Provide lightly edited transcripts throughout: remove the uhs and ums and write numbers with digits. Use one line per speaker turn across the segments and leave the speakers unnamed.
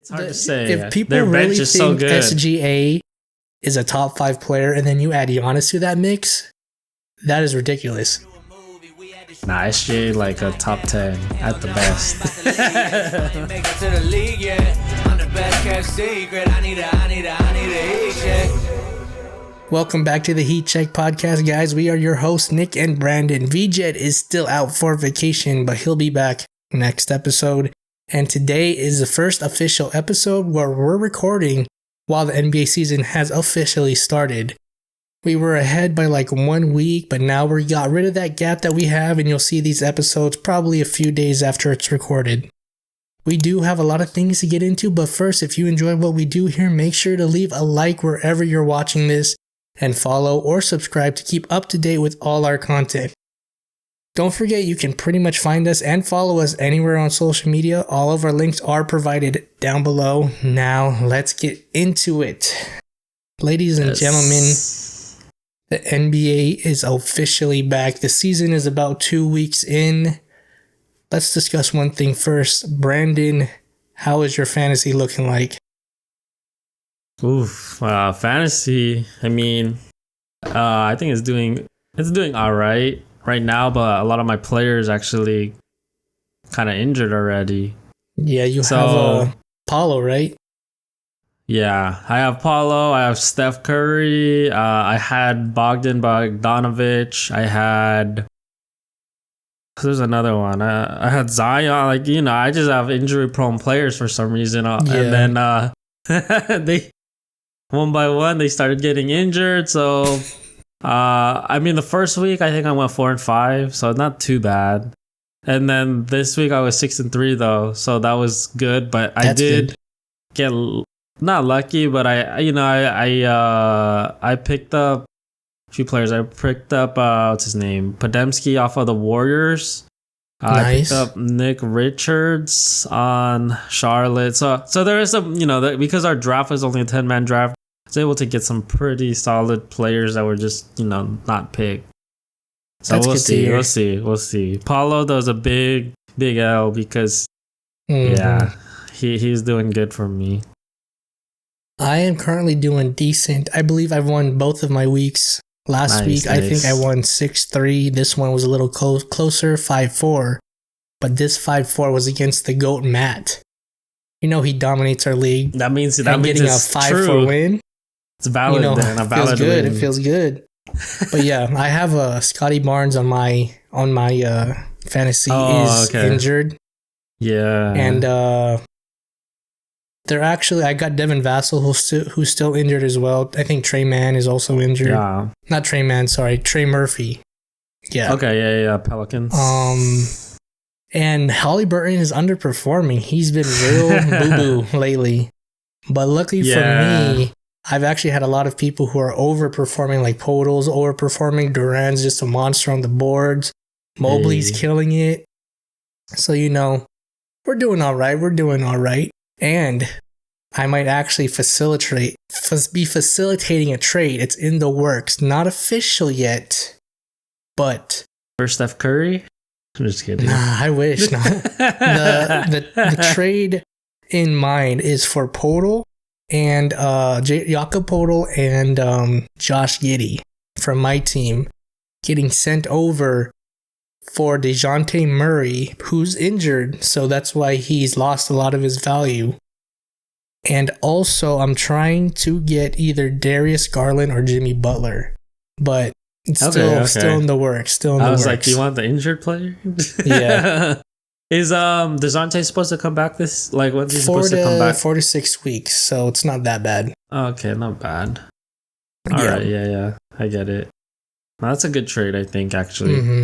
It's hard to say.
If people
Their bench
really
is so
think
good.
SGA is a top 5 player and then you add Giannis to that mix, that is ridiculous.
Nah, SGA like a top 10 at the best.
Welcome back to the Heat Check podcast, guys. We are your hosts, Nick and Brandon. VJet is still out for vacation, but he'll be back next episode. And today is the first official episode where we're recording while the NBA season has officially started. We were ahead by like 1 week, but now we got rid of that gap that we have, and you'll see these episodes probably a few days after it's recorded. We do have a lot of things to get into, but first, if you enjoy what we do here, make sure to leave a like wherever you're watching this and follow or subscribe to keep up to date with all our content. Don't forget, you can pretty much find us and follow us anywhere on social media. All of our links are provided down below. Now, let's get into it. Ladies and gentlemen, the NBA is officially back. The season is about 2 weeks in. Let's discuss one thing first. Brandon, how is your fantasy looking like?
Oof, fantasy. I mean, I think it's doing all right now, but a lot of my players actually kind of injured already.
Yeah, you have Paulo, right?
Yeah, I have Paulo. I have Steph Curry. I had Bogdanovich. I had. There's another one. I had Zion. Like, you know, I just have injury-prone players for some reason. And then they, one by one, they started getting injured. So, I mean, the first week I think I went 4-5, so not too bad. And then this week I was 6-3 though, so that was good. But I did get not lucky, but I picked up a few players. I picked up what's his name, Podemski off of the Warriors.
Nice.
I picked up Nick Richards on Charlotte. So there is some, because our draft was only a 10-man draft, I was able to get some pretty solid players that were just, not picked. So we'll see. Paulo does a big L because, he's doing good for me. I
am currently doing decent. I believe I've won both of my weeks. Last week, I think I won 6-3. This one was a little closer, 5-4. But this 5-4 was against the GOAT Matt. You know he dominates our league.
That means
getting a 5-4 win.
It's valid then.
It feels good. But yeah, I have Scotty Barnes on my fantasy injured.
Yeah.
And I got Devin Vassell who's still injured as well. I think Trey Mann is also injured. Yeah. Not Trey Mann, sorry, Trey Murphy. Yeah.
Okay, yeah, Pelicans.
And Halliburton is underperforming. He's been real boo-boo lately. But luckily for me, I've actually had a lot of people who are overperforming, like Podol's overperforming. Durant's just a monster on the boards. Mobley's killing it. So, we're doing all right. And I might actually be facilitating a trade. It's in the works. Not official yet, but...
For Steph Curry? I'm just kidding.
Nah, I wish not. The trade in mind is for Podol and Jakob Podol and Josh Giddey from my team getting sent over for DeJounte Murray, who's injured, so that's why he's lost a lot of his value. And also, I'm trying to get either Darius Garland or Jimmy Butler, but it's still in the works. I was
like, do you want the injured player?
Yeah.
Is DeJounte supposed to come back when's he supposed to come back?
4 to 6 weeks, so it's not that bad.
Okay, not bad. All right, yeah, I get it. Well, that's a good trade, I think, actually.
Mm-hmm.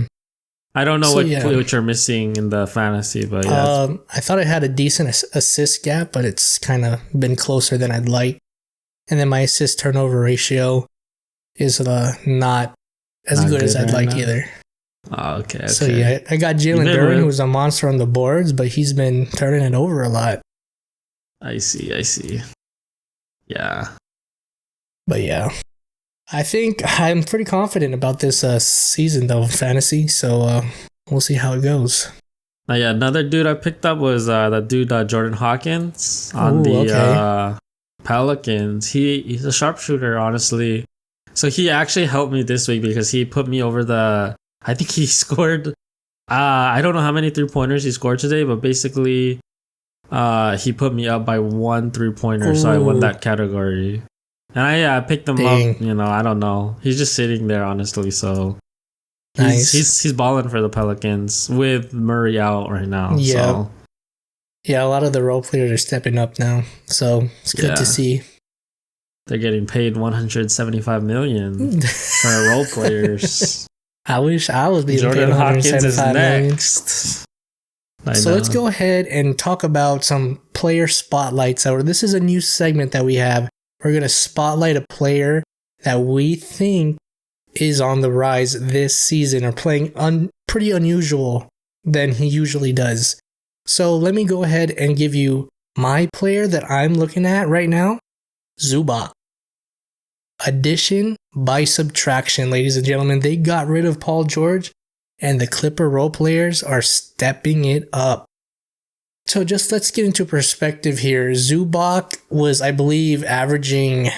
I don't know what you're missing in the fantasy, but yeah.
I thought I had a decent assist gap, but it's kind of been closer than I'd like. And then my assist turnover ratio is not as good as I'd like either.
Oh, okay.
So yeah, I got Jalen Duren, who's a monster on the boards, but he's been turning it over a lot.
I see. Yeah.
But yeah. I think I'm pretty confident about this season, though, fantasy. So we'll see how it goes.
Yeah, another dude I picked up was that dude Jordan Hawkins on
Ooh,
the
okay.
Pelicans. He's a sharpshooter, honestly. So he actually helped me this week because he put me over the. I think he scored. I don't know how many 3-pointers he scored today, but basically, he put me up by 1 3-pointer, so I won
Ooh,
that category. And I picked him up.
dang.
I don't know. He's just sitting there, honestly. So he's
Nice.
he's he's balling for the Pelicans with Murray out right now.
Yeah.
So
Yeah, a lot of the role players are stepping up now. So it's good to
yeah,
see.
they're getting paid 175 million for role players.
I wish I was being paid
Jordan Hawkins is
175 million.
next. I
So let's
know.
go ahead and talk about some player spotlights. This is a new segment that we have. We're going to spotlight a player that we think is on the rise this season or playing pretty unusual than he usually does. So let me go ahead and give you my player that I'm looking at right now, Zubac. Addition by subtraction, ladies and gentlemen. They got rid of Paul George, and the Clipper role players are stepping it up. So just let's get into perspective here. Zubac was, I believe, averaging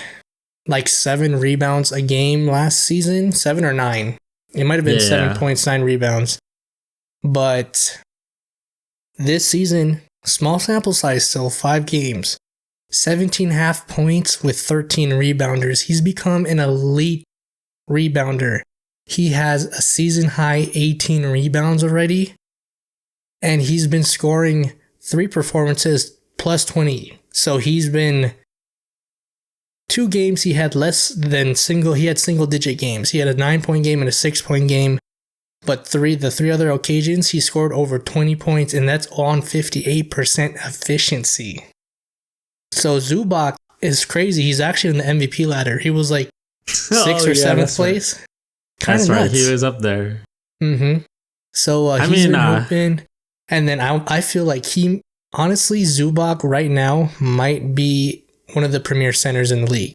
like 7 rebounds a game last season, 7 or 9. It might have been
Yeah.
7.9 rebounds. But this season, small sample size still, 5 games, 17.5 points with 13 rebounders. He's become an elite rebounder. He has a season high 18 rebounds already, and he's been scoring 3 performances plus 20. So he's been 2 games he had he had single digit games. He had a 9-point game and a 6-point game. But the 3 other occasions he scored over 20 points, and that's on 58% efficiency. So Zubac is crazy. He's actually in the MVP ladder. He was like 6th or 7th place.
Right.
Kind
That's
of
right.
nuts.
He was up there.
Mm-hmm. So he's been hooping. And then I feel like honestly, Zubac right now might be one of the premier centers in the league.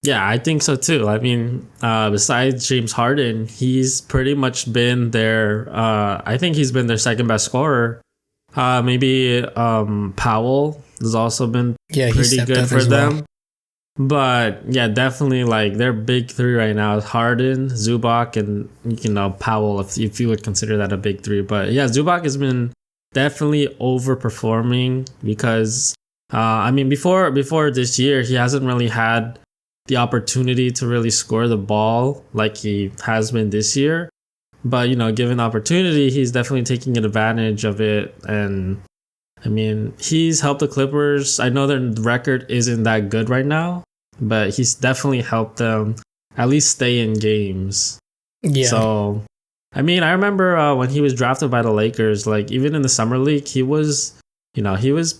Yeah, I think so too. I mean, besides James Harden, he's pretty much been their. I think he's been their second best scorer. Maybe Powell has also been pretty good for them. Well. But yeah, definitely like their big 3 right now is Harden, Zubac, and Powell, if you would consider that a big 3. But yeah, Zubac has been definitely overperforming because I mean before this year he hasn't really had the opportunity to really score the ball like he has been this year. But given the opportunity, he's definitely taking advantage of it. And I mean, he's helped the Clippers. I know their record isn't that good right now, but he's definitely helped them at least stay in games.
Yeah.
So, I mean, I remember when he was drafted by the Lakers, like even in the summer league, he was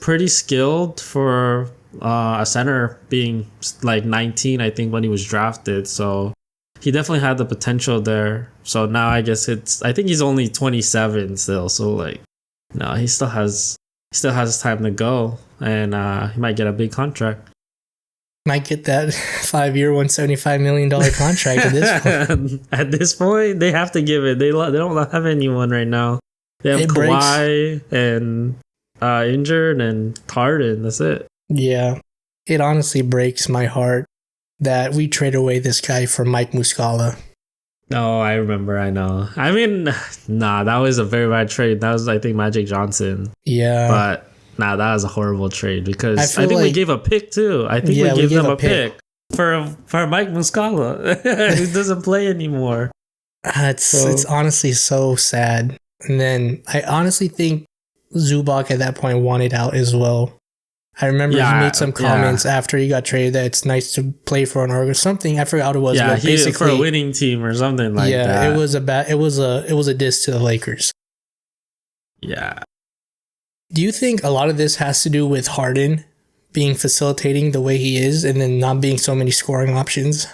pretty skilled for a center, being like 19, I think, when he was drafted. So he definitely had the potential there. So now I guess I think he's only 27 still. So like, no, he still has time to go, and he might get a big contract.
Might get that 5-year, $175 million contract at this point.
At this point, they have to give it. They don't have anyone right now. They have Kawhi and injured and Harden. That's it.
Yeah, it honestly breaks my heart that we trade away this guy for Mike Muscala.
Oh, I remember. I know. I mean, that was a very bad trade. That was, I think, Magic Johnson.
Yeah.
But that was a horrible trade because I think we gave a pick too. I think we gave them a pick for Mike Muscala, who doesn't play anymore.
It's honestly so sad. And then I honestly think Zubac at that point wanted out as well. I remember he made some comments after he got traded that it's nice to play for an org or something. I forgot what it was.
Yeah,
but basically
for a winning team or something like that.
Yeah, it was a diss to the Lakers.
Yeah.
Do you think a lot of this has to do with Harden being facilitating the way he is and then not being so many scoring options?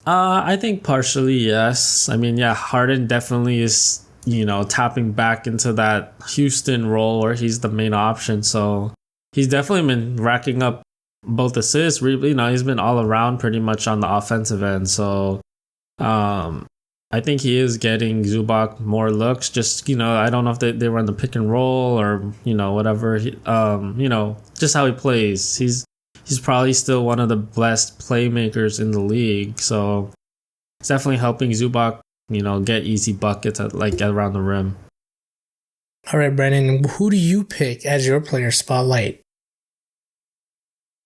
I think partially, yes. I mean, yeah, Harden definitely is, tapping back into that Houston role where he's the main option. So he's definitely been racking up both assists. He's been all around pretty much on the offensive end. So, I think he is getting Zubac more looks. Just, I don't know if they run the pick and roll or, whatever. Just how he plays. He's probably still one of the best playmakers in the league. So it's definitely helping Zubac, get easy buckets around the rim.
All right, Brandon, who do you pick as your player spotlight?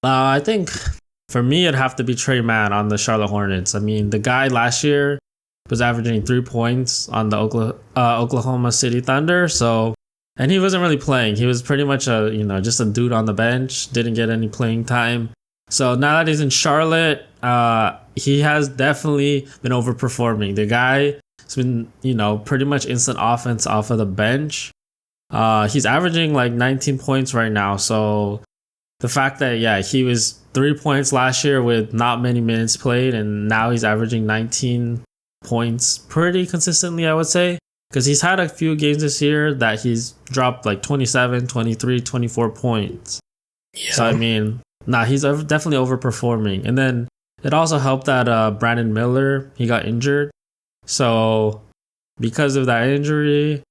I think for me, it'd have to be Trey Mann on the Charlotte Hornets. I mean, the guy last year was averaging 3 points on the Oklahoma City Thunder. So, and he wasn't really playing. He was pretty much just a dude on the bench. Didn't get any playing time. So now that he's in Charlotte, he has definitely been overperforming. The guy has been, pretty much instant offense off of the bench. He's averaging like 19 points right now. So the fact that, he was 3 points last year with not many minutes played, and now he's averaging 19 points pretty consistently, I would say, because he's had a few games this year that he's dropped like 27, 23, 24 points. Yeah. So I mean, he's definitely overperforming. And then it also helped that Brandon Miller, he got injured. So because of that injury,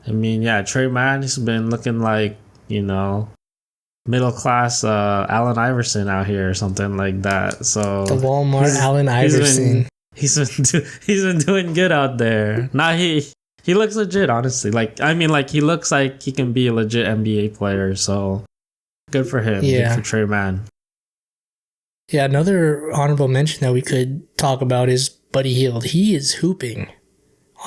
I mean, Trey Mann, he's been looking like, middle class Allen Iverson out here or something like that. So
the Walmart Allen Iverson.
He's been doing good out there. He looks legit, honestly. He looks like he can be a legit NBA player. So good for him.
Yeah.
Good for Trey Mann.
Yeah, another honorable mention that we could talk about is Buddy Hield. He is hooping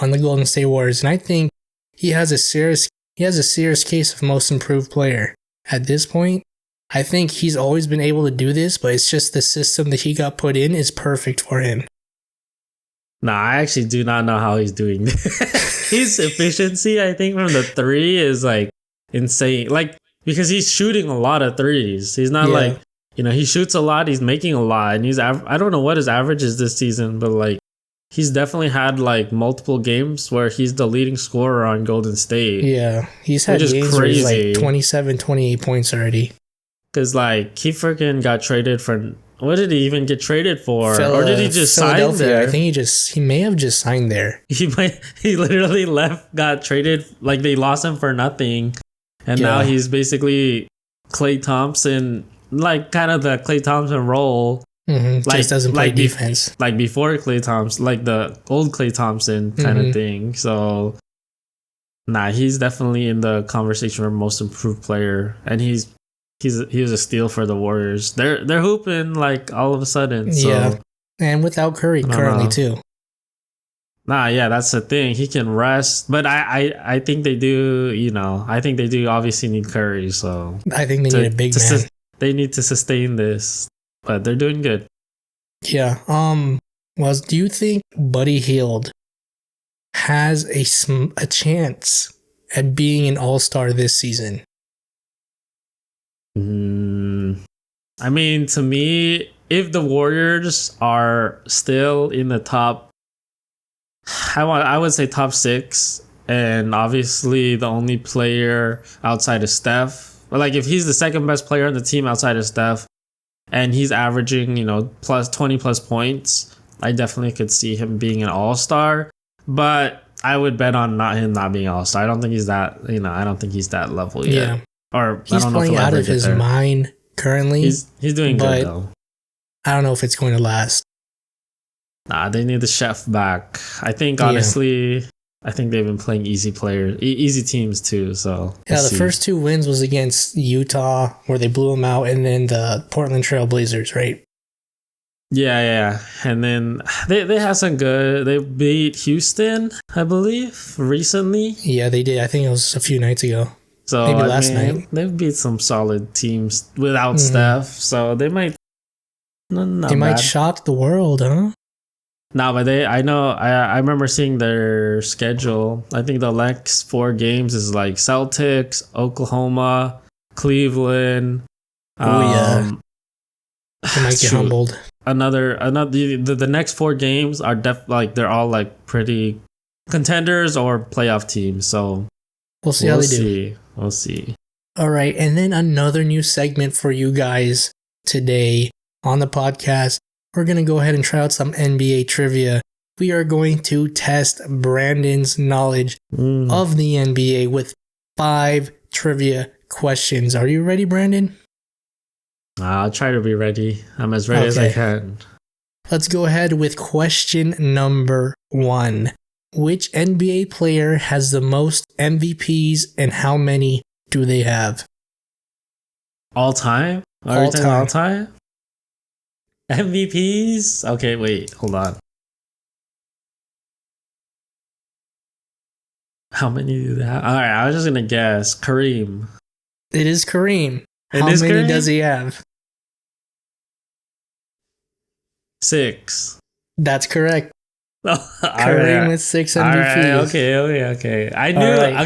on the Golden State Warriors, and I think he has a serious case of most improved player at this point. I think he's always been able to do this, but it's just the system that he got put in is perfect for him.
I actually do not know how he's doing this. His efficiency, I think, from the three is like insane. Like, because he's shooting a lot of threes. He's not he shoots a lot. He's making a lot, and I don't know what his average is this season, but like he's definitely had like multiple games where he's the leading scorer on Golden State.
Yeah, he's had games where he's like 27, 28 points already.
Because like he freaking got traded for. What did he even get traded for? Or did he just sign there?
I think he may have just signed there.
He literally got traded, like they lost him for nothing. And now he's basically Klay Thompson, like kind of the Klay Thompson role.
Mm-hmm. Just doesn't play defense.
Like before Klay Thompson, like the old Klay Thompson kind of thing. So, he's definitely in the conversation for most improved player. And he was a steal for the Warriors. They're hooping like all of a sudden. So.
Yeah, and without Curry currently too.
That's the thing. He can rest, but I think they do. I think they do obviously need Curry. So
I think they need a big man.
They need to sustain this, but they're doing good.
Yeah. Do you think Buddy Hield has a chance at being an All-Star this season?
I mean, to me, if the Warriors are still in the top, I would say top 6, and obviously the only player outside of Steph, or like if he's the second best player on the team outside of Steph, and he's averaging, plus 20 plus points, I definitely could see him being an All-Star. But I would bet on him not being an All-Star. I don't think he's that, I don't think he's that level yet.
Yeah.
Or
he's playing out of his mind currently.
He's doing good though.
I don't know if it's going to last.
They need the chef back. I think honestly, I think they've been playing easy teams too. So
the first 2 wins was against Utah, where they blew them out, and then the Portland Trail Blazers, right?
Yeah. And then they had some good. They beat Houston, I believe, recently.
Yeah, they did. I think it was a few nights ago.
So
maybe last night.
They've beat some solid teams without Steph, so they might.
They might shock the world, huh?
But I remember seeing their schedule. I think the next 4 games is like Celtics, Oklahoma, Cleveland.
They might get humbled.
The next 4 games are they're all like pretty contenders or playoff teams. So
we'll see how they do.
We'll see.
All right, and then another new segment for you guys today on the podcast. We're going to go ahead and try out some NBA trivia. we are going to test Brandon's knowledge of the NBA with 5 trivia questions. Are you ready, Brandon?
I'll try to be ready. I'm as ready as I can.
Let's go ahead with question number 1. Which NBA player has the most MVPs and how many do they have?
All time? All time? MVPs? Okay, wait, hold on. How many do they have? Alright, I was just gonna guess. Kareem.
It is Kareem. How many does he have?
6.
That's correct.
Kareem
with 6 MVPs.
Okay. I knew that.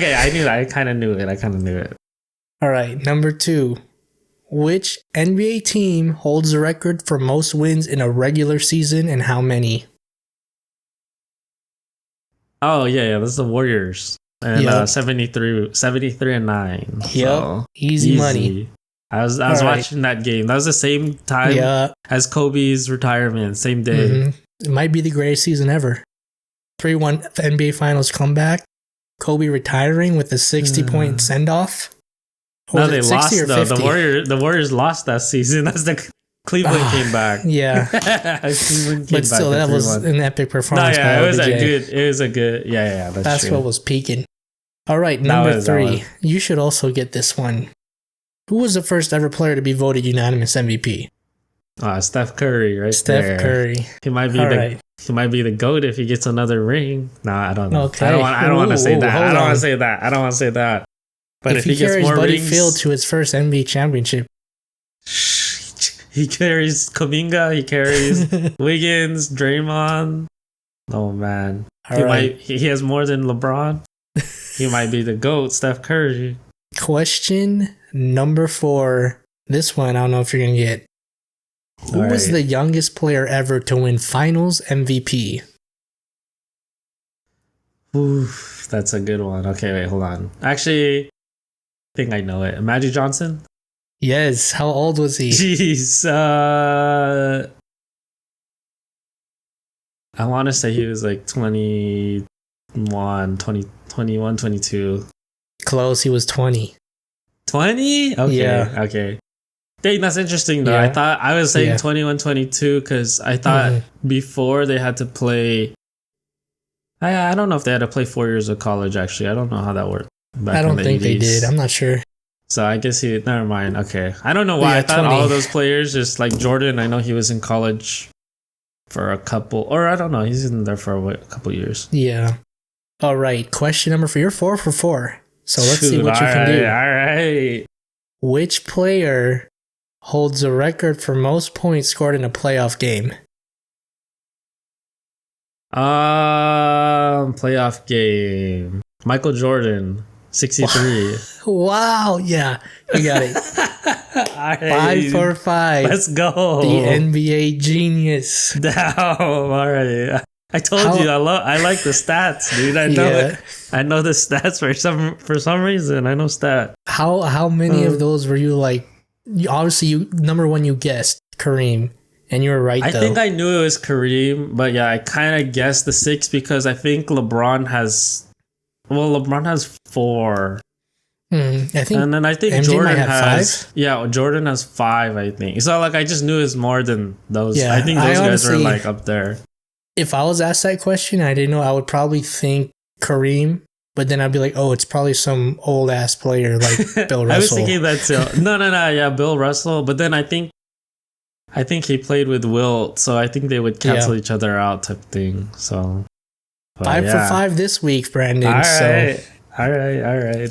I kind of knew it.
All right, number 2. Which NBA team holds the record for most wins in a regular season and how many?
Oh, yeah, that's the Warriors. And 73 and 9.
Yep, so, easy money.
I was watching that game. That was the same time as Kobe's retirement, same day.
Mm-hmm. It might be the greatest season ever. 3-1 NBA Finals comeback. Kobe retiring with a 60-point send-off.
No, they lost though. The Warriors lost that season. That's the Cleveland came back.
Yeah, but still, that was an epic performance.
No, yeah, it was a good. Yeah.
That's what was peaking. All right, number 3. You should also get this one. Who was the first ever player to be voted unanimous MVP?
Steph Curry, right?
Steph Curry.
He might be the GOAT if he gets another ring. Nah, I don't know. Okay. I don't want to say that. I don't want to say that. But if he gets more
Buddy
rings,
Field to his first NBA championship.
He carries Kuminga. He carries Wiggins, Draymond. Oh man, he has more than LeBron. He might be the GOAT, Steph Curry. Question
number 4. This one I don't know if you're gonna get. Who was the youngest player ever to win Finals MVP?
Oof, that's a good one. Okay, wait, hold on. Actually, I think I know it. Magic Johnson?
Yes. How old was he?
Jeez. I want to say he was like 21, 22.
Close. He was 20.
20? Okay.
Yeah.
Okay. Dang, that's interesting though. Yeah. I was saying 21, 22 because I thought before they had to play. I don't know if they had to play 4 years of college actually. I don't know how that worked.
I don't think they did. I'm not sure.
So I guess never mind. Okay. I don't know why I thought 20. All of those players, just like Jordan, I know he was in college for a couple, or I don't know. He's in there for a couple years.
Yeah. All right. Question number 4. You're 4 for 4. So let's see what you can do.
All right.
Which player holds the record for most points scored in a playoff game?
Playoff game. Michael Jordan, 63.
Wow. Yeah. You got it. 5 for 5.
Let's go.
The NBA genius.
Damn. All right. I told you I like the stats, dude. I know it. I know the stats for some reason. I know stats.
How many of those were you like? Obviously, number 1 you guessed Kareem, and you were right.
I think I knew it was Kareem, but yeah, I kind of guessed the 6 because I think LeBron has 4.
I think,
and then I think
MJ
Jordan
has 5.
Yeah, Jordan has 5. I think so. Like I just knew it's more than those. Yeah, I think those guys are like up there.
If I was asked that question, I didn't know. I would probably think Kareem. But then I'd be like, oh, it's probably some old ass player like Bill Russell.
I was thinking that too. No. Yeah, Bill Russell. But then I think he played with Wilt, so I think they would cancel each other out type thing. So
5 for 5 this week, Brandon.
All right.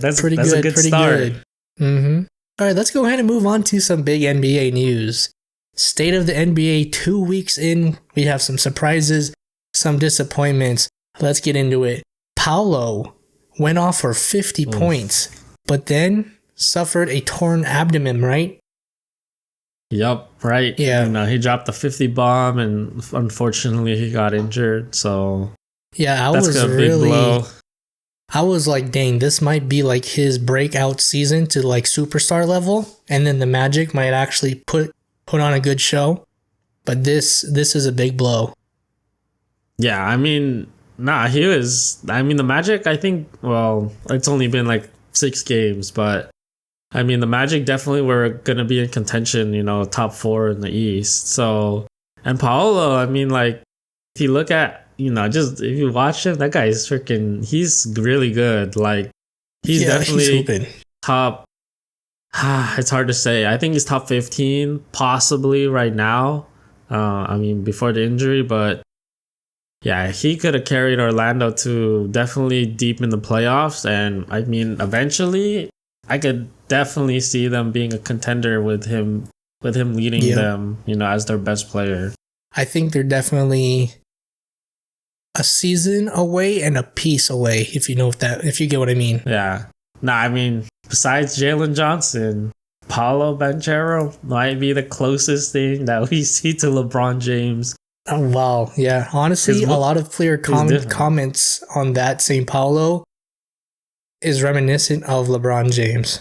That's
pretty good.
A good start.
Good. All right, let's go ahead and move on to some big NBA news. State of the NBA 2 weeks in. We have some surprises, some disappointments. Let's get into it. Paolo went off for 50 points, but then suffered a torn abdomen, right?
Yep, right.
Yeah.
He dropped the 50 bomb and unfortunately he got injured. So
yeah, I was like, dang, this might be like his breakout season to like superstar level. And then the Magic might actually put on a good show. But this is a big blow.
Yeah, I mean, nah, he was. I mean, the Magic. I think. Well, it's only been like 6 games, but I mean, the Magic definitely were gonna be in contention. Top four in the East. So, and Paolo. I mean, like, if you look at, just if you watch him, that guy is freaking. He's really good. Like, he's
Yeah, he's
definitely
hooping.
top. It's hard to say. I think he's top 15 possibly right now. I mean, before the injury, but yeah, he could have carried Orlando to definitely deep in the playoffs. And I mean, eventually, I could definitely see them being a contender with him leading
Yeah.
them, as their best player.
I think they're definitely a season away and a piece away, if you get what I mean.
Yeah. Nah, I mean, besides Jalen Johnson, Paulo Banchero might be the closest thing that we see to LeBron James.
Oh, wow. Yeah. Honestly, a lot of player comments on that St. Paulo is reminiscent of LeBron James.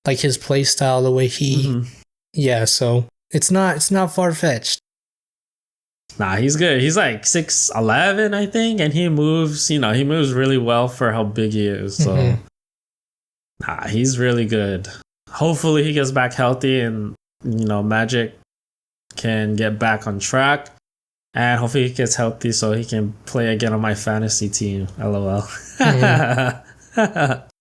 Like his play style, the way he yeah, so it's not far fetched.
Nah, he's good. He's like 6'11", I think, and he moves, he moves really well for how big he is. So nah, he's really good. Hopefully he gets back healthy and Magic can get back on track. And hopefully he gets healthy so he can play again on my fantasy team. LOL.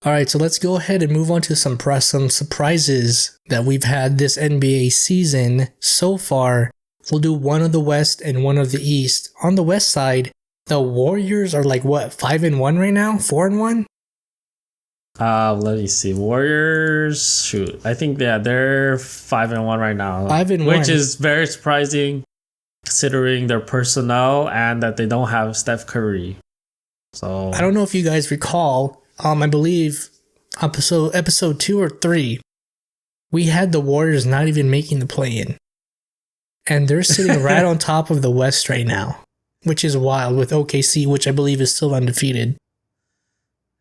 All right, so let's go ahead and move on to some surprises that we've had this NBA season so far. We'll do one of the West and one of the East. On the West side, the Warriors are like what, 5-1 right now? 4-1?
Let me see. Warriors, shoot. I think they're 5-1 right now.
5-1.
Which is very surprising considering their personnel and that they don't have Steph Curry. So
I don't know if you guys recall, I believe episode 2 or 3, we had the Warriors not even making the play-in. And they're sitting right on top of the West right now, which is wild, with OKC, which I believe is still undefeated.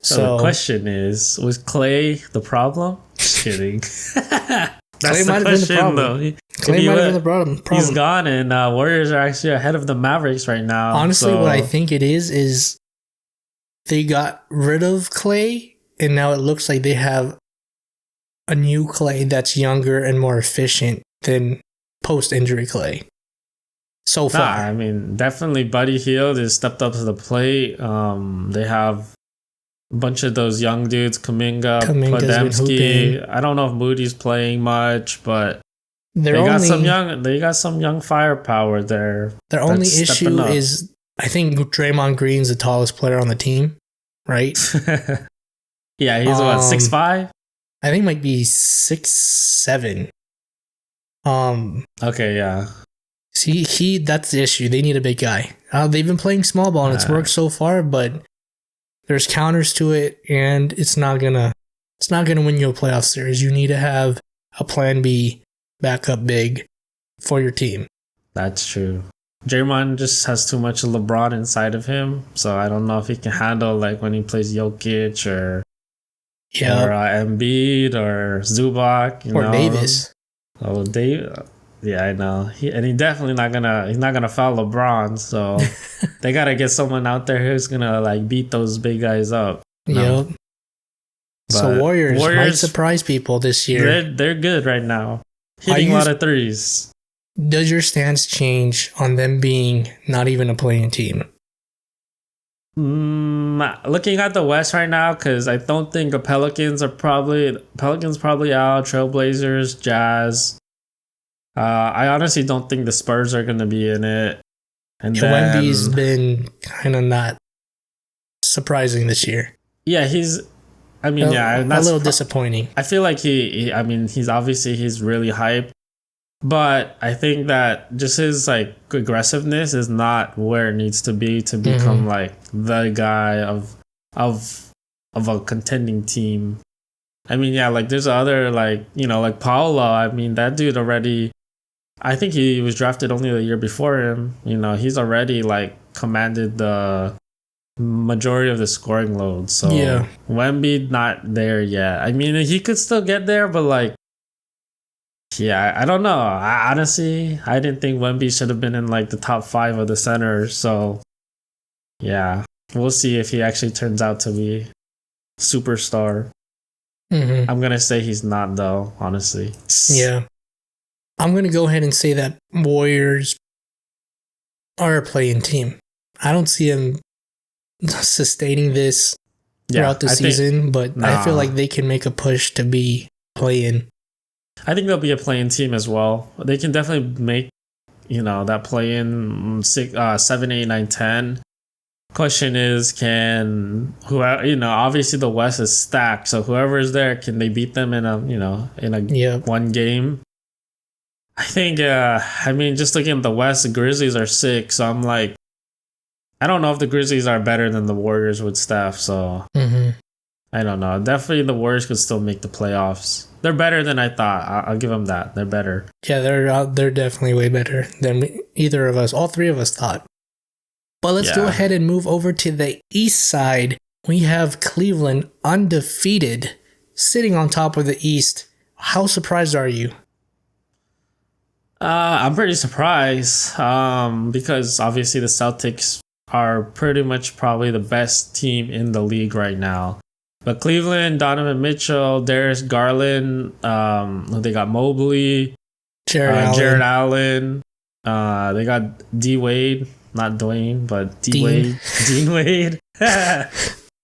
So the question is, was Clay the problem? Just kidding.
Clay might have been the problem. Clay might have been the problem.
He's gone, and Warriors are actually ahead of the Mavericks right now.
Honestly, what I think it is they got rid of Clay, and now it looks like they have a new Clay that's younger and more efficient than post-injury Clay. So far.
I mean, definitely Buddy Hield has stepped up to the plate. They have a bunch of those young dudes, Kuminga, Podziemski. I don't know if Moody's playing much, but they got some young firepower there.
Their only issue is, I think Draymond Green's the tallest player on the team, right?
Yeah, he's what, 6'5"?
I think might be 6'7".
Okay, yeah.
See, that's the issue. They need a big guy. They've been playing small ball and it's worked so far, but there's counters to it, and it's not gonna win you a playoff series. You need to have a plan B backup big for your team.
That's true. Draymond just has too much LeBron inside of him, so I don't know if he can handle like when he plays Jokic or Embiid or Zubac,
or Davis.
Oh, Dave. Yeah, I know. He's definitely not gonna foul LeBron. So they gotta get someone out there who's gonna like beat those big guys up.
Yep. So Warriors might surprise people this year.
They're good right now, hitting a lot of threes.
Does your stance change on them being not even a playing team?
Looking at the West right now, because I don't think the Pelicans probably out. Trailblazers, Jazz. I honestly don't think the Spurs are going to be in it. And
Wemby's been kind of not surprising this year.
Yeah, he's a little
disappointing.
I feel like he's really hyped, but I think that just his like aggressiveness is not where it needs to be to become like the guy of a contending team. I mean, yeah, like there's other like Paolo. I mean, that dude already. I think he was drafted only the year before him. He's already like commanded the majority of the scoring load. So yeah, Wemby not there yet. I mean, he could still get there, but like, yeah, I don't know. Honestly, I didn't think Wemby should have been in like the top 5 of the centers. So Yeah, we'll see if he actually turns out to be superstar.
Mm-hmm.
I'm gonna say he's not though, honestly.
Yeah. I'm going to go ahead and say that Warriors are a playing team. I don't see them sustaining this
Yeah,
throughout the
I think
season, but I feel like
nah.
they can make a push to be playing.
I think they'll be a playing team as well. They can definitely make that play in 7, 8, 9, 10. Question is, can whoever obviously the West is stacked, so whoever is there, can they beat them in a
Yep.
one game? I think. I mean, just looking at the West, the Grizzlies are sick, so I'm like, I don't know if the Grizzlies are better than the Warriors with Steph. So
Mm-hmm.
I don't know. Definitely, the Warriors could still make the playoffs. They're better than I thought. I'll give them that. They're better.
Yeah, they're definitely way better than either of us. All three of us thought. But let's go
Yeah.
ahead and move over to the East side. We have Cleveland undefeated, sitting on top of the East. How surprised are you?
I'm pretty surprised because obviously the Celtics are pretty much probably the best team in the league right now. But Cleveland, Donovan Mitchell, Darius Garland, they got Mobley, Jared Allen. They got D Wade, not Dwayne, but D
Dean.
Wade, Dean Wade.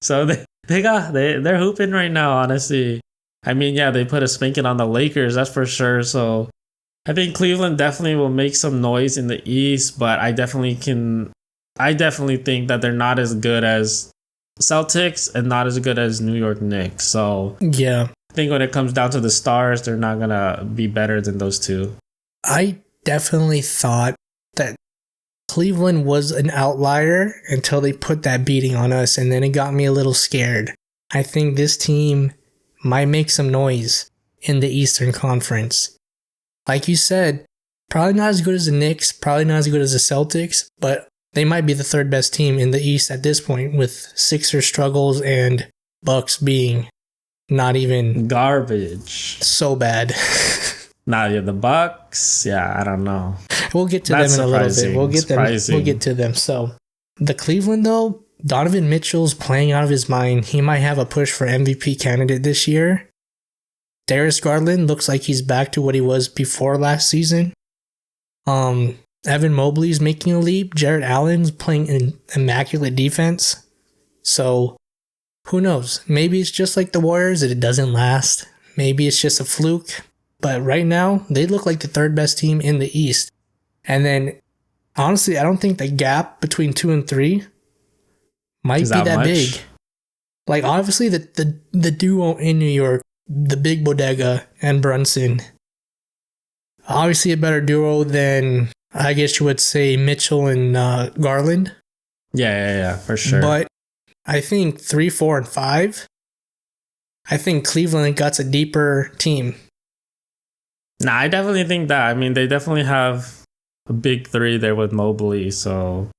So they're hooping right now. Honestly, I mean, yeah, they put a spanking on the Lakers, that's for sure. So I think Cleveland definitely will make some noise in the East, but I definitely think that they're not as good as Celtics and not as good as New York Knicks. So
Yeah.
I think when it comes down to the stars, they're not gonna be better than those two.
I definitely thought that Cleveland was an outlier until they put that beating on us, and then it got me a little scared. I think this team might make some noise in the Eastern Conference. Like you said, probably not as good as the Knicks, probably not as good as the Celtics, but they might be the third best team in the East at this point, with Sixers struggles and Bucks being not even
Garbage.
so bad.
Nah, yeah, the Bucks. Yeah, I don't know.
We'll get to
That's
them in a little bit.
surprising.
We'll get them.
Surprising.
We'll get to them. So, the Cleveland though, Donovan Mitchell's playing out of his mind. He might have a push for MVP candidate this year. Darius Garland looks like he's back to what he was before last season. Evan Mobley's making a leap. Jared Allen's playing an immaculate defense. So, who knows? Maybe it's just like the Warriors that it doesn't last. Maybe it's just a fluke. But right now, they look like the third best team in the East. And then, honestly, I don't think the gap between 2 and 3 might be that big. Like, obviously, the duo in New York, the Big Bodega and Brunson, obviously a better duo than, I guess you would say, Mitchell and Garland.
Yeah, for sure.
But I think 3, 4, and 5, I think Cleveland got a deeper team.
Nah, I definitely think that. I mean, they definitely have a big three there with Mobley. So,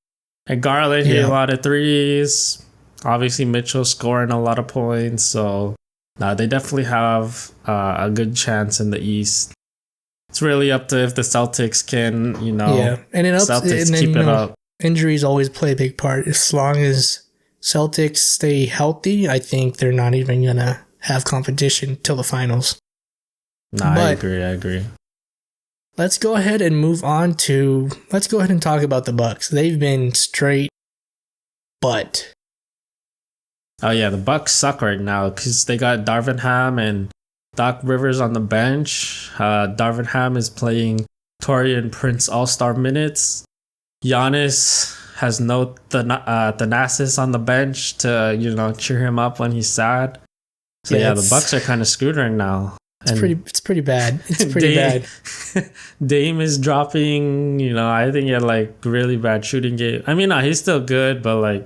and Garland hit a lot of threes. Obviously, Mitchell scoring a lot of points. So, they definitely have a good chance in the East. It's really up to if the Celtics can,
and it helps.
Celtics
And then,
keep it up.
Injuries always play a big part. As long as Celtics stay healthy, I think they're not even gonna have competition till the finals.
Nah, I agree.
Let's go ahead and talk about the Bucks. They've been straight butt.
Oh yeah, the Bucks suck right now because they got Darvin Ham and Doc Rivers on the bench. Darvin Ham is playing Torian Prince All-Star minutes. Giannis has no Thanasis on the bench to cheer him up when he's sad. So yeah, the Bucks are kind of screwed right now.
It's pretty bad. It's pretty bad.
Dame is dropping, I think he had like really bad shooting game. I mean, he's still good, but like,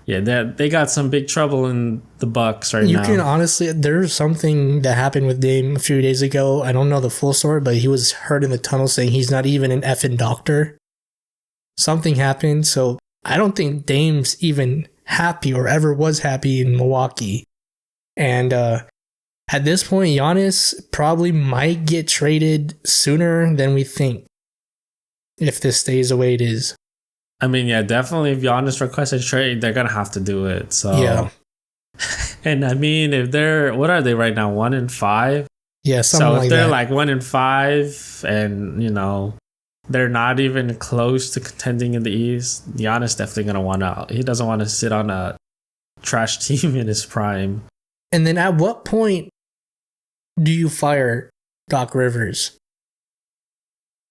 yeah, they got some big trouble in the Bucks right now.
You can honestly, there's something that happened with Dame a few days ago. I don't know the full story, but he was heard in the tunnel saying he's not even an effing doctor. Something happened, so I don't think Dame's even happy or ever was happy in Milwaukee. And at this point, Giannis probably might get traded sooner than we think if this stays the way it is.
I mean, yeah, definitely. If Giannis requests a trade, they're gonna have to do it. So,
Yeah.
and I mean, if they're what are they right now? 1-5.
Yeah, something
So if
like
they're
that.
like 1-5, and they're not even close to contending in the East, Giannis definitely gonna want out. He doesn't want to sit on a trash team in his prime.
And then at what point do you fire Doc Rivers?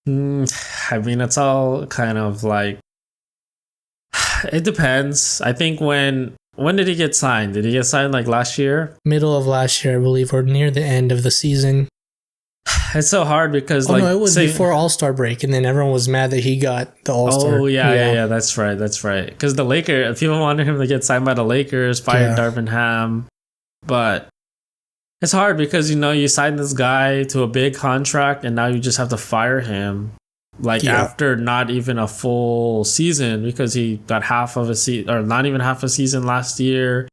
I mean, it's all kind of like it depends. I think when did he get signed? Did he get signed like last year?
Middle of last year, I believe, or near the end of the season.
It's so hard because
No, it was before All-Star break, and then everyone was mad that he got the All-Star.
Oh yeah. That's right. Because the Lakers, people wanted him to get signed by the Lakers, fired Darvin Ham, but it's hard because you signed this guy to a big contract, and now you just have to fire him, after not even a full season, because he got half of a season, or not even half a season last year,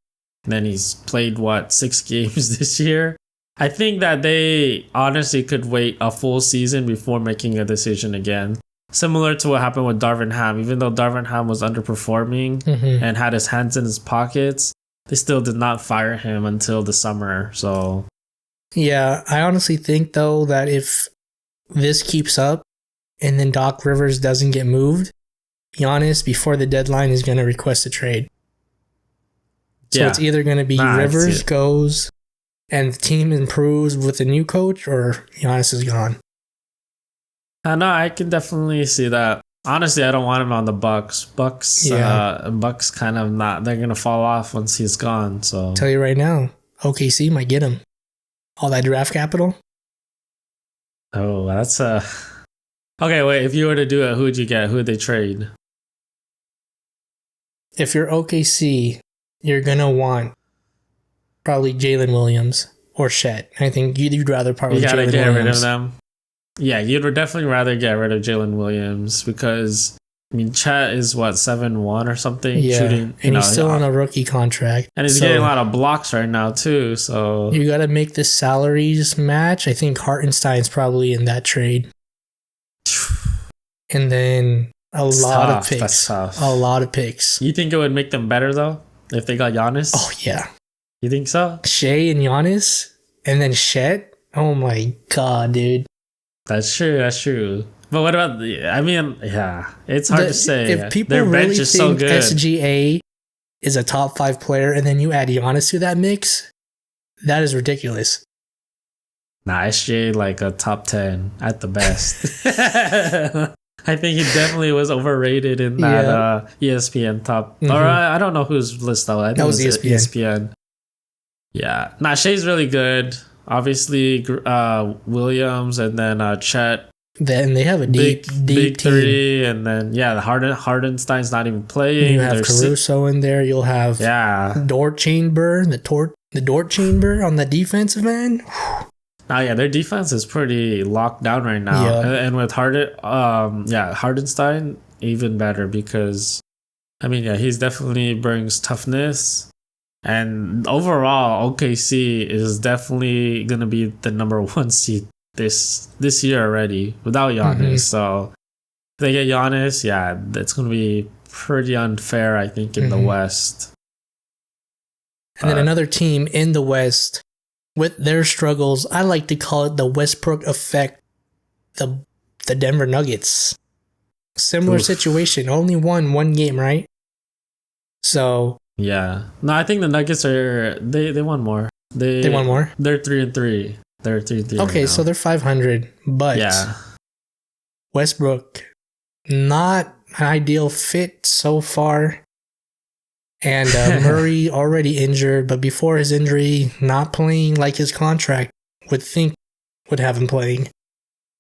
and then he's played 6 games this year. I think that they honestly could wait a full season before making a decision again. Similar to what happened with Darvin Ham. Even though Darvin Ham was underperforming and had his hands in his pockets, they still did not fire him until the summer. So,
yeah, I honestly think, though, that if this keeps up and then Doc Rivers doesn't get moved, Giannis, before the deadline, is going to request a trade. So it's either going to be Rivers goes and the team improves with a new coach, or Giannis is gone.
No, I can definitely see that. Honestly, I don't want him on the Bucks. Bucks kind of not. They're gonna fall off once he's gone. So
I'll tell you right now, OKC might get him. All that draft capital.
Oh, that's okay. Wait, if you were to do it, who would you get? Who would they trade?
If you're OKC, you're gonna want probably Jalen Williams or Chet. I think you'd rather part with Jalen Williams. You gotta get rid of them.
Yeah, you'd definitely rather get rid of Jalen Williams because, I mean, Chet is 7-1 or something.
Yeah,
shooting,
and he's still on a rookie contract.
And he's getting a lot of blocks right now, too. So
you gotta make the salaries match. I think Hartenstein's probably in that trade. And then a lot of picks.
That's tough.
A lot of picks.
You think it would make them better, though, if they got Giannis?
Oh, yeah.
You think so?
Shea and Giannis, and then Chet. Oh my god, dude.
That's true. But what about it's hard to say.
If people
Their
really
bench is
think
so good.
SGA is a top 5 player, and then you add Giannis to that mix, that is ridiculous.
Nah, SGA like a top 10 at the best. I think he definitely was overrated in that ESPN top. Or I don't know whose list though. I think
that was
ESPN. Yeah. Nah, Shea's really good. Obviously, Williams, and then Chet.
Then they have a deep
big
team.
Three, and then the Hardenstein's not even playing.
You have Caruso in there. You'll have Dort Chamber, the Dort Chamber on the defensive end.
Their defense is pretty locked down right now. Yeah. And with Hardenstein, even better because, I mean, he definitely brings toughness. And overall, OKC is definitely going to be the number 1 seed this year already without Giannis. So if they get Giannis, it's going to be pretty unfair, I think, in the West.
And then another team in the West with their struggles, I like to call it the Westbrook effect, the Denver Nuggets. Similar situation, only won 1 game, right? So...
Yeah. No, I think the Nuggets they won more. They
won more?
They're 3-3. They're 3-3.
Okay,
right
so they're 500. But Westbrook, not an ideal fit so far. And Murray already injured, but before his injury, not playing like his contract would have him playing.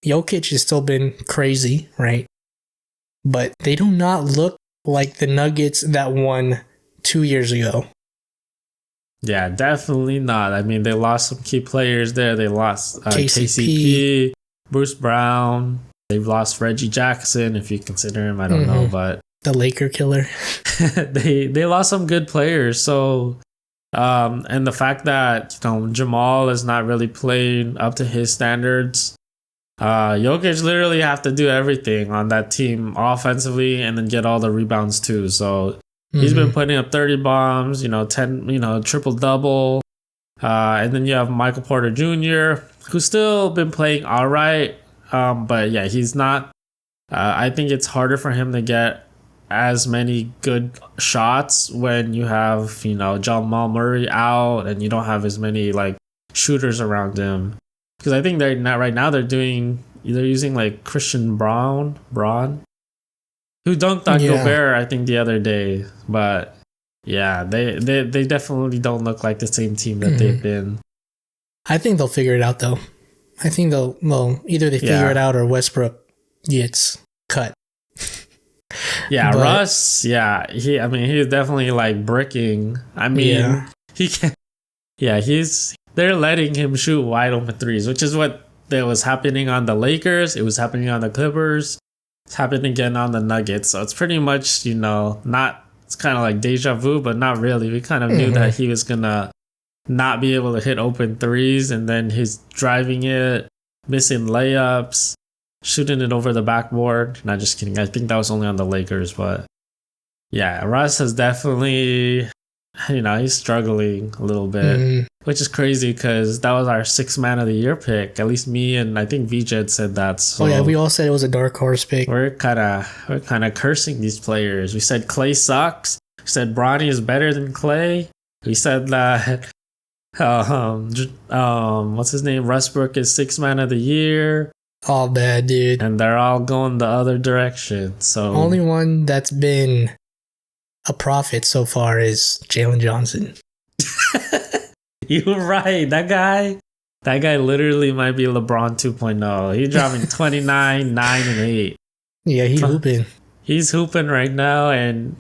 Jokic has still been crazy, right? But they do not look like the Nuggets that won 2 years ago.
Yeah, definitely not. I mean, they lost some key players there. They lost KCP, Bruce Brown. They've lost Reggie Jackson, if you consider him. I don't know, but
the Laker killer.
they lost some good players. So, and the fact that Jamal is not really playing up to his standards, Jokic literally have to do everything on that team offensively and then get all the rebounds too. So he's been putting up 30 bombs, 10, triple double. And then you have Michael Porter Jr., who's still been playing all right. But yeah, he's not. I think it's harder for him to get as many good shots when you have, Jamal Murray out and you don't have as many like shooters around him. Because I think they're not right now. They're using like Christian Braun, who dunked on Gobert, I think the other day. But yeah, they definitely don't look like the same team that they've been.
I think they'll figure it out though. I think either they figure it out or Westbrook gets cut.
Yeah, but Russ. Yeah, he's definitely like bricking. He can. Yeah, they're letting him shoot wide open threes, which is what was happening on the Lakers. It was happening on the Clippers. It's happening again on the Nuggets. So it's pretty much, not. It's kind of like deja vu, but not really. We kind of knew that he was gonna not be able to hit open threes, and then he's driving it, missing layups, shooting it over the backboard. Not just kidding. I think that was only on the Lakers, but yeah, Russ has definitely, he's struggling a little bit, which is crazy because that was our 6th man of the year pick. At least me and I think VJ said that. So
we all said it was a dark horse pick.
We're kind of cursing these players. We said Clay sucks. We said Bronny is better than Clay. We said that what's his name? Westbrook is 6th man of the year.
All bad, dude.
And they're all going the other direction. So
only one that's been a prophet so far is Jalen Johnson.
You're right. That guy literally might be LeBron 2.0. He's dropping 29, 9, and 8.
Yeah, he's hooping.
He's hooping right now, and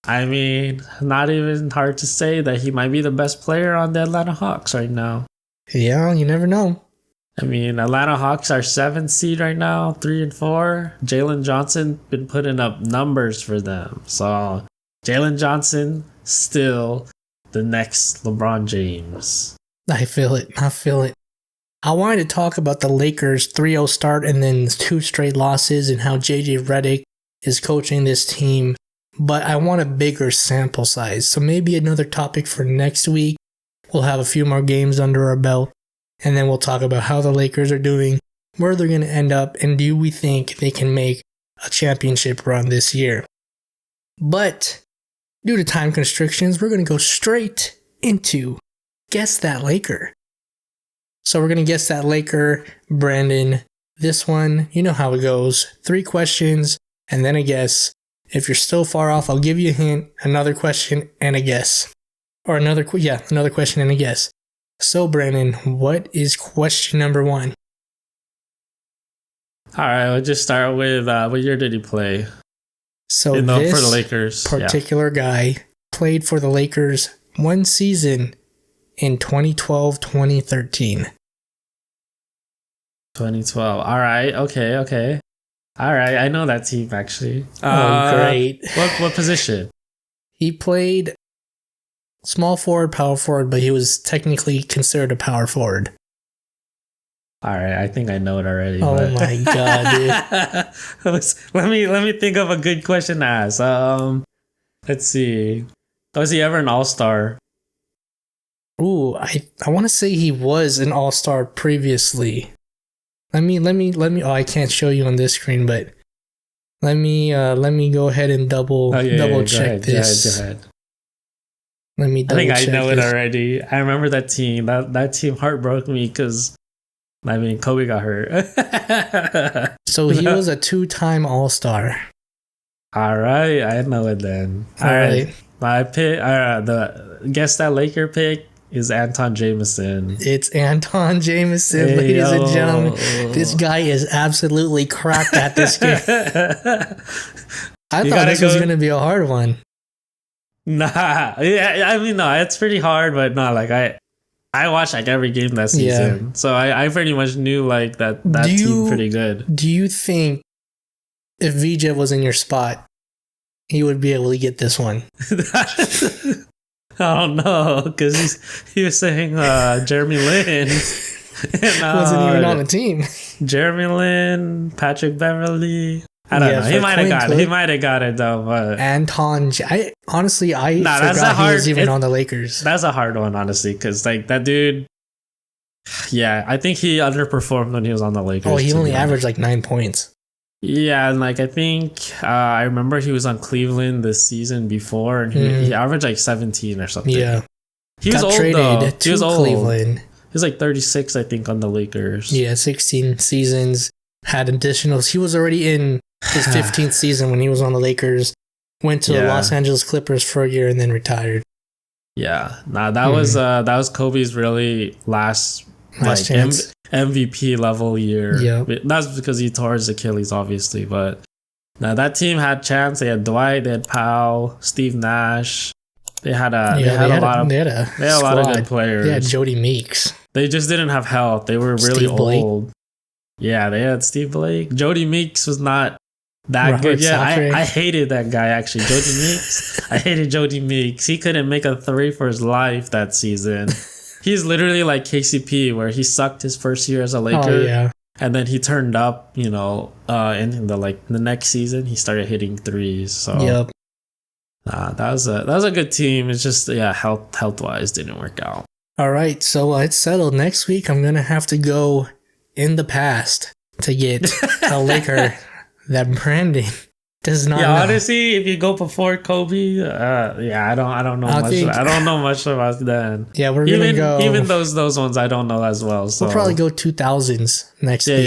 not even hard to say that he might be the best player on the Atlanta Hawks right now.
Yeah, you never know.
Atlanta Hawks are 7th seed right now, 3 and 4. Jalen Johnson been putting up numbers for them. So Jalen Johnson still the next LeBron James.
I feel it. I wanted to talk about the Lakers' 3-0 start and then 2 straight losses and how JJ Redick is coaching this team. But I want a bigger sample size. So maybe another topic for next week. We'll have a few more games under our belt. And then we'll talk about how the Lakers are doing, where they're going to end up, and do we think they can make a championship run this year. But due to time constrictions, we're going to go straight into Guess That Laker. So we're going to guess that Laker, Brandon. This one, you know how it goes. 3 questions and then a guess. If you're still far off, I'll give you a hint, another question and a guess. Or another question and a guess. So, Brandon, what is question number 1?
All right, we'll just start with what year did he play?
So,
this for the Lakers,
particular guy played for the Lakers 1 season in 2012-2013.
2012. All right. Okay. All right. I know that team, actually.
Great.
What position?
He played small forward, power forward, but he was technically considered a power forward.
All right, I think I know it already.
Oh my god, dude!
let me think of a good question to ask. Let's see. Was he ever an All-Star?
Ooh, I want to say he was an All-Star previously. Let me. Oh, I can't show you on this screen, but let me go ahead and double check this.
Go ahead.
Let me double check.
I think I know it already. I remember that team. That team heartbroke me because Kobe got hurt.
So he was a 2-time All-Star.
All right, I know it then. All right. My pick. The Guess That Laker pick is Anton Jameson.
It's Anton Jameson, ladies and gentlemen. This guy is absolutely cracked at this game. I thought this was going to be a hard one.
Nah, yeah, no, it's pretty hard, but no, I watched every game that season, so I pretty much knew that team pretty good.
Do you think if VJ was in your spot, he would be able to get this one?
I don't know, because he was saying Jeremy Lin.
Wasn't even on the team.
Jeremy Lin, Patrick Beverly. I don't know. He might have got it. He might have got it though, but
Anton. I forgot he was even on the Lakers.
That's a hard one, honestly, because like that dude. Yeah, I think he underperformed when he was on the Lakers.
Oh, he only averaged like 9 points.
Yeah, and like I think I remember he was on Cleveland this season before, and he averaged like 17 or something.
Yeah,
he was old though. He was old.
Cleveland.
He was like 36, I think, on the Lakers.
Yeah, 16 seasons. Had additionals. He was already in his 15th season when he was on the Lakers. Went to the Los Angeles Clippers for a year and then retired.
Yeah, that was Kobe's really last
chance.
MVP level year.
Yeah,
that's because he tore his Achilles, obviously. But now that team had chance. They had Dwight, they had Powell, Steve Nash. They had a lot of good players.
They had Jody Meeks.
They just didn't have health. They were really old. Yeah, they had Steve Blake. Jody Meeks was not that good. Yeah, I hated that guy actually. Jody Meeks. I hated Jody Meeks. He couldn't make a three for his life that season. He's literally like KCP, where he sucked his first year as a Laker.
Oh, yeah. And
then he turned up, in the next season he started hitting threes. So
yep.
That was a good team. It's just health wise didn't work out.
All right, so it's settled. Next week I'm gonna have to go in the past to get a Laker that Brandon does not know.
Honestly, if you go before Kobe, I don't know much. I don't know much about then.
Yeah, we're gonna go.
Even those ones I don't know as well. So
we'll probably go 2000s next week.